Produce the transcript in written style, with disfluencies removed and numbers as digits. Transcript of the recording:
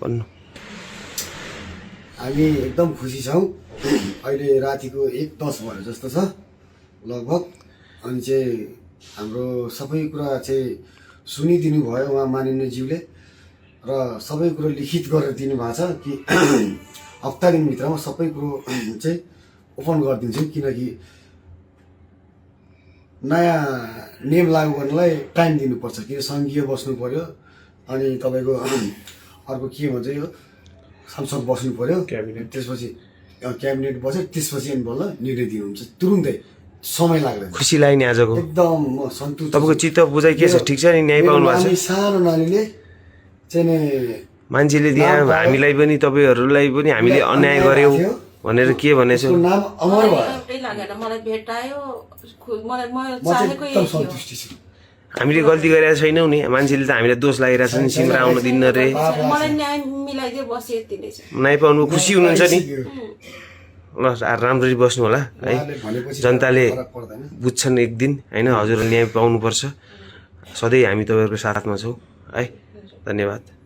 भन्नु। हामी एकदम खुसी छौँ। अहिले रातिको 1:10 भयो जस्तो छ लगभग। अनि चाहिँ हाम्रो सबै कुरा चाहिँ सुनिदिनु भयो उहाँ माननीयज्यूले र सबै कुरो लिखित गरेर दिनुभएको छ कि हप्ता दिनभित्रमा सबै कुरो चाहिँ ओपन गरिदिन्छौँ, किनकि नयाँ नियम लागू गर्नलाई टाइम दिनुपर्छ, किन सङ्घीय बस्नु पर्यो अनि तपाईँको अर्को के भन्छ यो संसद बस्नु पर्यो, त्यसपछि क्याबिनेट बस्यो, त्यसपछि अनि बल्ल निर्णय दिनुहुन्छ। तुरुन्तै समय लाग्दैन। खुसी लाग्यो नि आजको, एकदम म सन्तुष्ट। तपाईँको चित्त बुझाइ के छ? ठिक छ नि? न्याय पाउनु भएको छ? सानो नानीले चाहिँ मान्छेले त्यहाँ हामीलाई पनि तपाईँहरूलाई पनि हामीले अन्याय गर्यौँ भनेर के भनेछ? नाम अमर भयो। मलाई भेटायो, मलाई म म चाहिँ चाहेको एकदम यही थियो। सन्तुष्टि छु। हामीले गल्ती गरेका छैनौँ नि, मान्छेले त हामीलाई दोष लागिरहेछ नि, सिमरा आउनु दिन्न रे, मलाई न्याय मिलाइदियो बस यति नै छ। न्याय पाउनु खुसी हुनुहुन्छ नि? ल राम्ररी बस्नु होला है, जनताले बुझ्छन् एक दिन होइन, हजुरले न्याय पाउनुपर्छ। सधैँ हामी तपाईँहरूको साथमा छौँ है। धन्यवाद।